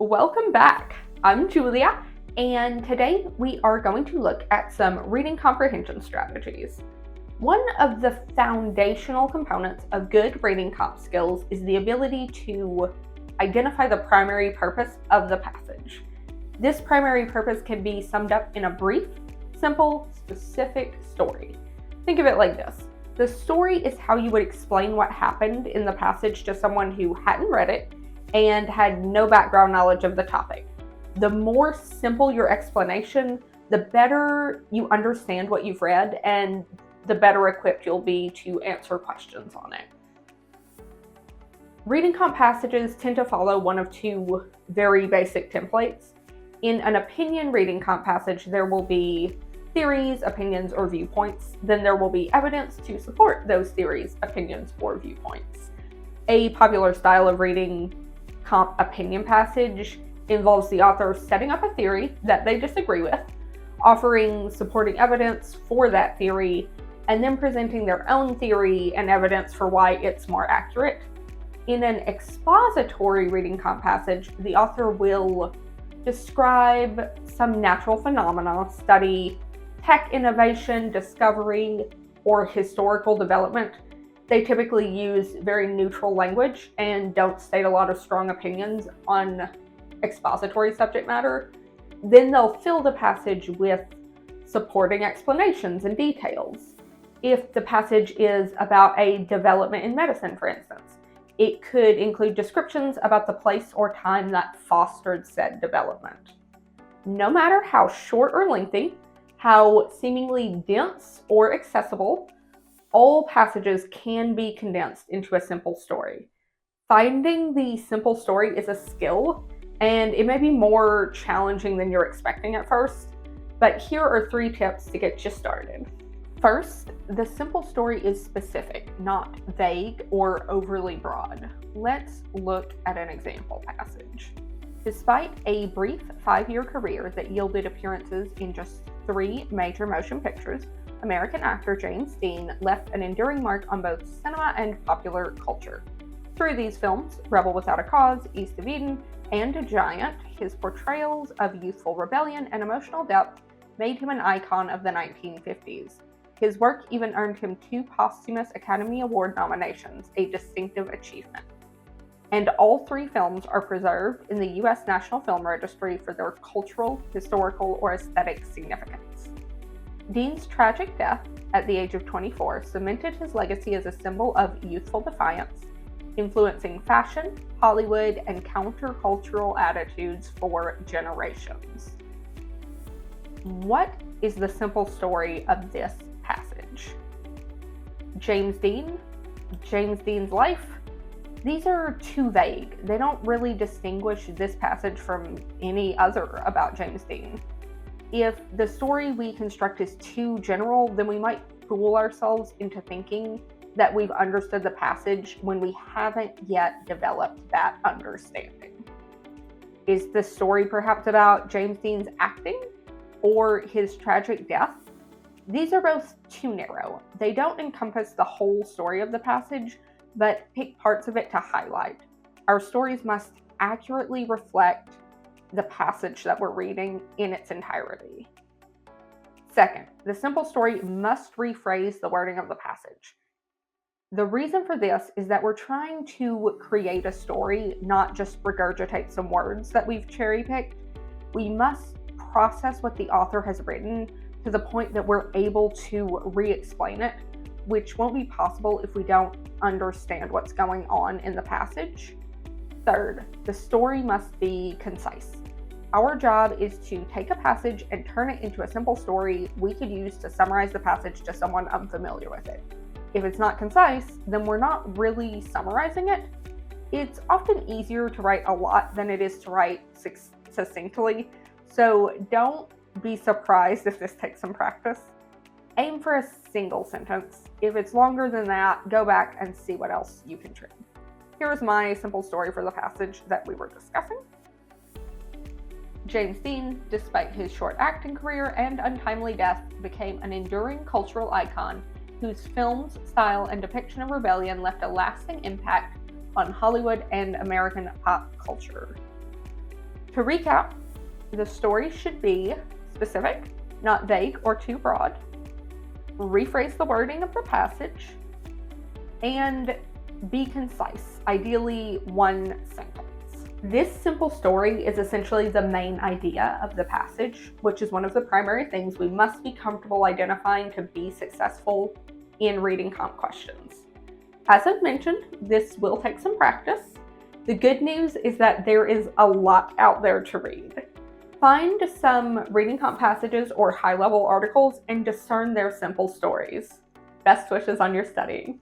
Welcome back. I'm Julia, and today we are going to look at some reading comprehension strategies. One of the foundational components of good reading comp skills is the ability to identify the primary purpose of the passage. This primary purpose can be summed up in a brief, simple, specific story. Think of it like this. The story is how you would explain what happened in the passage to someone who hadn't read it and had no background knowledge of the topic. The more simple your explanation, the better you understand what you've read and the better equipped you'll be to answer questions on it. Reading comp passages tend to follow one of two very basic templates. In an opinion reading comp passage, there will be theories, opinions, or viewpoints. Then there will be evidence to support those theories, opinions, or viewpoints. A popular style of reading comp opinion passage involves the author setting up a theory that they disagree with, offering supporting evidence for that theory, and then presenting their own theory and evidence for why it's more accurate. In an expository reading comp passage, the author will describe some natural phenomena, study tech innovation, discovery, or historical development. They typically use very neutral language and don't state a lot of strong opinions on expository subject matter. Then they'll fill the passage with supporting explanations and details. If the passage is about a development in medicine, for instance, it could include descriptions about the place or time that fostered said development. No matter how short or lengthy, how seemingly dense or accessible, all passages can be condensed into a simple story. Finding the simple story is a skill, and it may be more challenging than you're expecting at first, but here are 3 tips to get you started. First, the simple story is specific, not vague or overly broad. Let's look at an example passage. Despite a brief 5-year career that yielded appearances in just 3 major motion pictures, American actor James Dean left an enduring mark on both cinema and popular culture. Through these films, Rebel Without a Cause, East of Eden, and Giant, his portrayals of youthful rebellion and emotional depth made him an icon of the 1950s. His work even earned him 2 posthumous Academy Award nominations, a distinctive achievement. And all 3 films are preserved in the U.S. National Film Registry for their cultural, historical, or aesthetic significance. Dean's tragic death at the age of 24 cemented his legacy as a symbol of youthful defiance, influencing fashion, Hollywood, and countercultural attitudes for generations. What is the simple story of this passage? James Dean's life? These are too vague. They don't really distinguish this passage from any other about James Dean. If the story we construct is too general, then we might fool ourselves into thinking that we've understood the passage when we haven't yet developed that understanding. Is the story perhaps about James Dean's acting or his tragic death? These are both too narrow. They don't encompass the whole story of the passage, but pick parts of it to highlight. Our stories must accurately reflect the passage that we're reading in its entirety. Second, the simple story must rephrase the wording of the passage. The reason for this is that we're trying to create a story, not just regurgitate some words that we've cherry-picked. We must process what the author has written to the point that we're able to re-explain it, which won't be possible if we don't understand what's going on in the passage. Third, the story must be concise. Our job is to take a passage and turn it into a simple story we could use to summarize the passage to someone unfamiliar with it. If it's not concise, then we're not really summarizing it. It's often easier to write a lot than it is to write succinctly, so don't be surprised if this takes some practice. Aim for a single sentence. If it's longer than that, go back and see what else you can trim. Here's my simple story for the passage that we were discussing. James Dean, despite his short acting career and untimely death, became an enduring cultural icon whose films, style, and depiction of rebellion left a lasting impact on Hollywood and American pop culture. To recap, the story should be specific, not vague or too broad. Rephrase the wording of the passage, and be concise, ideally one sentence. This simple story is essentially the main idea of the passage, which is one of the primary things we must be comfortable identifying to be successful in reading comp questions. As I've mentioned, this will take some practice. The good news is that there is a lot out there to read. Find some reading comp passages or high-level articles and discern their simple stories. Best wishes on your studying.